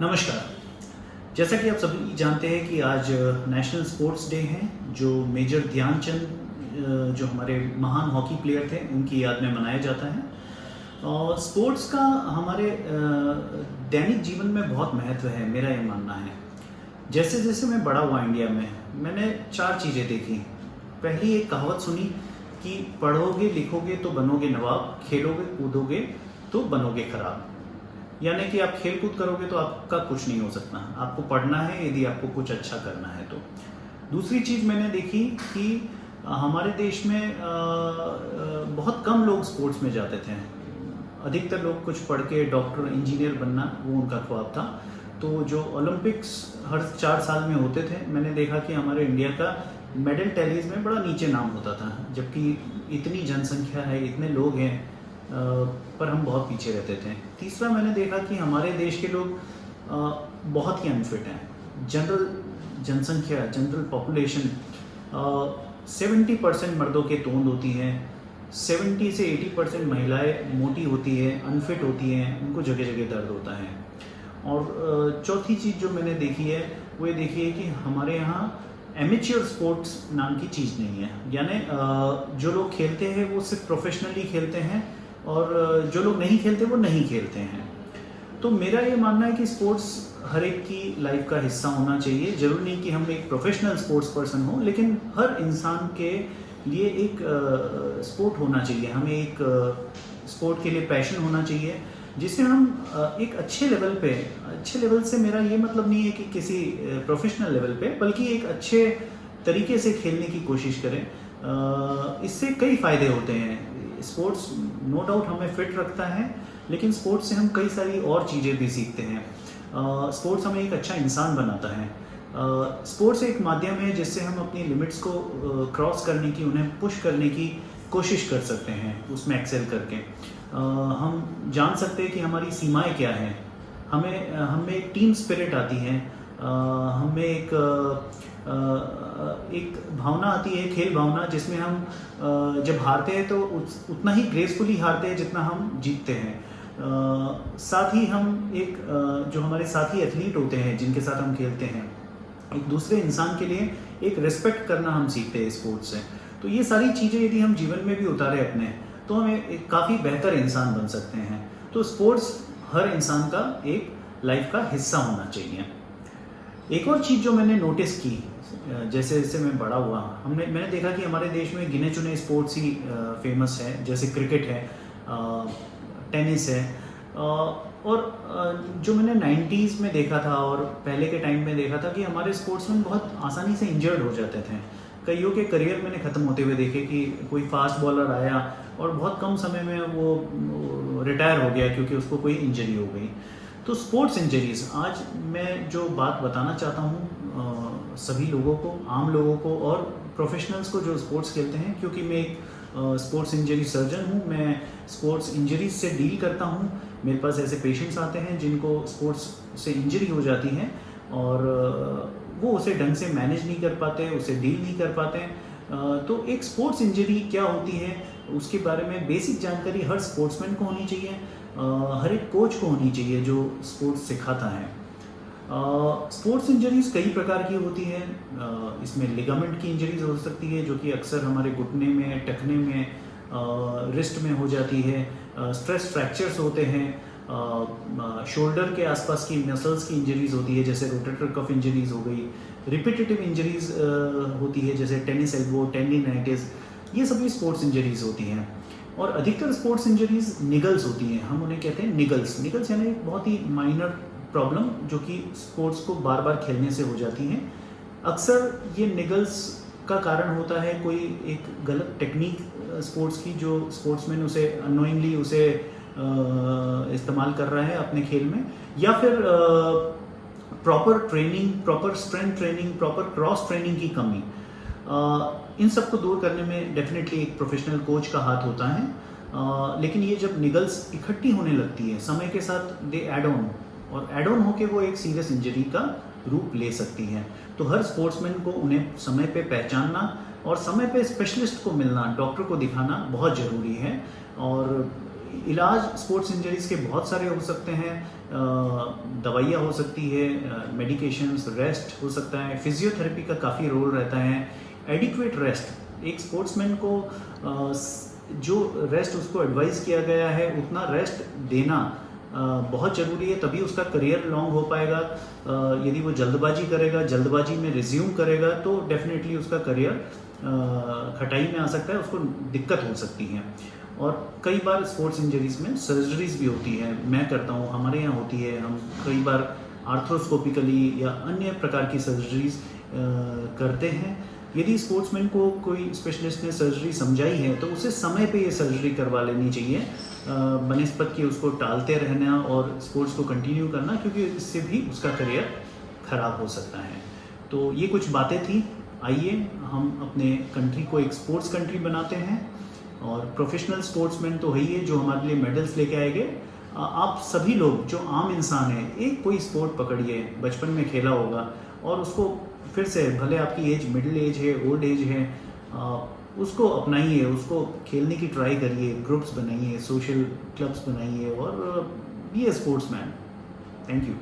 नमस्कार। जैसा कि आप सभी जानते हैं कि आज नेशनल स्पोर्ट्स डे है, जो मेजर ध्यानचंद जो हमारे महान हॉकी प्लेयर थे, उनकी याद में मनाया जाता है। और स्पोर्ट्स का हमारे दैनिक जीवन में बहुत महत्व है, मेरा ये मानना है। जैसे जैसे मैं बड़ा हुआ इंडिया में, मैंने 4 चीज़ें देखी। पहली एक कहावत सुनी कि पढ़ोगे लिखोगे तो बनोगे नवाब, खेलोगे कूदोगे तो बनोगे खराब। यानी कि आप खेल कूद करोगे तो आपका कुछ नहीं हो सकता, आपको पढ़ना है यदि आपको कुछ अच्छा करना है तो। दूसरी चीज़ मैंने देखी कि हमारे देश में बहुत कम लोग स्पोर्ट्स में जाते थे। अधिकतर लोग कुछ पढ़ के डॉक्टर इंजीनियर बनना वो उनका ख्वाब था। तो जो ओलंपिक्स हर 4 साल में होते थे, मैंने देखा कि हमारे इंडिया का मेडल टैलीज में बड़ा नीचे नाम होता था, जबकि इतनी जनसंख्या है, इतने लोग हैं, पर हम बहुत पीछे रहते थे। तीसरा मैंने देखा कि हमारे देश के लोग बहुत ही अनफिट हैं। जनरल जनसंख्या, जनरल पॉपुलेशन 70% मर्दों के तोंद होती हैं, 70 से 80% महिलाएं मोटी होती हैं, अनफिट होती हैं, उनको जगह जगह दर्द होता है। और चौथी चीज़ जो मैंने देखी है वो ये देखी है कि हमारे यहाँ एमेच्योर स्पोर्ट्स नाम की चीज़ नहीं है। यानी जो लोग खेलते हैं वो सिर्फ प्रोफेशनली खेलते हैं, और जो लोग नहीं खेलते वो नहीं खेलते हैं। तो मेरा ये मानना है कि स्पोर्ट्स हर एक की लाइफ का हिस्सा होना चाहिए। जरूरी नहीं कि हम एक प्रोफेशनल स्पोर्ट्स पर्सन हो, लेकिन हर इंसान के लिए एक स्पोर्ट होना चाहिए। हमें एक स्पोर्ट के लिए पैशन होना चाहिए, जिससे हम एक अच्छे लेवल से मेरा ये मतलब नहीं है कि किसी प्रोफेशनल लेवल पे, बल्कि एक अच्छे तरीके से खेलने की कोशिश करें। इससे कई फ़ायदे होते हैं। स्पोर्ट्स नो डाउट हमें फिट रखता है, लेकिन स्पोर्ट्स से हम कई सारी और चीज़ें भी सीखते हैं। स्पोर्ट्स हमें एक अच्छा इंसान बनाता है। स्पोर्ट्स एक माध्यम है जिससे हम अपनी लिमिट्स को क्रॉस करने की, उन्हें पुश करने की कोशिश कर सकते हैं, उसमें एक्सेल करके। हम जान सकते हैं कि हमारी सीमाएं क्या हैं। हमें एक टीम स्पिरिट आती है, हमें एक भावना आती है, खेल भावना, जिसमें हम जब हारते हैं तो उतना ही ग्रेसफुली हारते हैं जितना हम जीतते हैं। साथ ही हम जो हमारे साथी एथलीट होते हैं जिनके साथ हम खेलते हैं, एक दूसरे इंसान के लिए एक रिस्पेक्ट करना हम सीखते हैं स्पोर्ट्स से। तो ये सारी चीज़ें यदि हम जीवन में भी उतारे अपने, तो हमें एक काफ़ी बेहतर इंसान बन सकते हैं। तो स्पोर्ट्स हर इंसान का एक लाइफ का हिस्सा होना चाहिए। एक और चीज़ जो मैंने नोटिस की, जैसे जैसे मैं बड़ा हुआ, मैंने देखा कि हमारे देश में गिने चुने स्पोर्ट्स ही फेमस है। जैसे क्रिकेट है, टेनिस है, और जो मैंने 90s में देखा था और पहले के टाइम में देखा था कि हमारे स्पोर्ट्समैन बहुत आसानी से इंजर्ड हो जाते थे। कईयों के करियर मैंने ख़त्म होते हुए देखे कि कोई फास्ट बॉलर आया और बहुत कम समय में वो रिटायर हो गया क्योंकि उसको कोई इंजरी हो गई। तो स्पोर्ट्स इंजरीज, आज मैं जो बात बताना चाहता हूँ सभी लोगों को, आम लोगों को और प्रोफेशनल्स को जो स्पोर्ट्स खेलते हैं, क्योंकि मैं एक स्पोर्ट्स इंजरी सर्जन हूँ। मैं स्पोर्ट्स इंजरीज से डील करता हूँ। मेरे पास ऐसे पेशेंट्स आते हैं जिनको स्पोर्ट्स से इंजरी हो जाती है और वो उसे ढंग से मैनेज नहीं कर पाते, उसे डील नहीं कर पाते। तो एक स्पोर्ट्स इंजरी क्या होती है उसके बारे में बेसिक जानकारी हर स्पोर्ट्समैन को होनी चाहिए, हर एक कोच को होनी चाहिए जो स्पोर्ट्स सिखाता है। स्पोर्ट्स इंजरीज कई प्रकार की होती है। इसमें लिगामेंट की इंजरीज हो सकती है, जो कि अक्सर हमारे घुटने में, टखने में, रिस्ट में हो जाती है। स्ट्रेस फ्रैक्चर्स होते हैं। शोल्डर के आसपास की मसल्स की इंजरीज होती है, जैसे रोटेटर कफ इंजरीज हो गई। रिपीटेटिव इंजरीज होती है, जैसे टेनिस एल्बो, टेंडिनाइटिस, ये सभी स्पोर्ट्स इंजरीज होती हैं। और अधिकतर स्पोर्ट्स इंजरीज निगल्स होती हैं, हम उन्हें कहते हैं निगल्स। निगल्स यानी एक बहुत ही माइनर प्रॉब्लम जो कि स्पोर्ट्स को बार बार खेलने से हो जाती हैं। अक्सर ये निगल्स का कारण होता है कोई एक गलत टेक्निक स्पोर्ट्स की, जो स्पोर्ट्समैन उसे अननोइंगली उसे इस्तेमाल कर रहा है अपने खेल में, या फिर proper training, proper strength training, proper cross training की कमी। इन सब को दूर करने में डेफिनेटली एक प्रोफेशनल कोच का हाथ होता है। लेकिन ये जब निगल्स इकट्ठी होने लगती है समय के साथ, दे एड ऑन, और एड ऑन होके वो एक सीरियस इंजरी का रूप ले सकती है। तो हर स्पोर्ट्समैन को उन्हें समय पे पहचानना और समय पे स्पेशलिस्ट को मिलना, डॉक्टर को दिखाना बहुत ज़रूरी है। और इलाज स्पोर्ट्स इंजरीज के बहुत सारे हो सकते हैं। दवाइयाँ हो सकती है, मेडिकेशंस, रेस्ट हो सकता है, फिजियोथेरेपी का काफ़ी रोल रहता है। एडिक्वेट रेस्ट, एक स्पोर्ट्समैन को जो रेस्ट उसको एडवाइस किया गया है उतना रेस्ट देना बहुत ज़रूरी है, तभी उसका करियर लॉन्ग हो पाएगा। यदि वो जल्दबाजी करेगा, जल्दबाजी में रिज्यूम करेगा, तो डेफिनेटली उसका करियर खटाई में आ सकता है, उसको दिक्कत हो सकती है। और कई बार स्पोर्ट्स इंजरीज में सर्जरीज भी होती है, मैं करता हूँ, हमारे यहाँ होती है। हम कई बार आर्थ्रोस्कोपिकली या अन्य प्रकार की सर्जरीज करते हैं। यदि स्पोर्ट्समैन को कोई स्पेशलिस्ट ने सर्जरी समझाई है तो उसे समय पे ये सर्जरी करवा लेनी चाहिए, बनिस्बत कि उसको टालते रहना और स्पोर्ट्स को कंटिन्यू करना, क्योंकि इससे भी उसका करियर ख़राब हो सकता है। तो ये कुछ बातें थी। आइए हम अपने कंट्री को एक स्पोर्ट्स कंट्री बनाते हैं, और प्रोफेशनल स्पोर्ट्समैन तो है ही है जो हमारे लिए मेडल्स लेके आएंगे। आप सभी लोग जो आम इंसान हैं, एक कोई स्पोर्ट पकड़िए, बचपन में खेला होगा, और उसको फिर से, भले आपकी एज मिडिल एज है, ओल्ड एज है, उसको अपनाइए, उसको खेलने की ट्राई करिए, ग्रुप्स बनाइए, सोशल क्लब्स बनाइए, और be a sportsman. Thank you.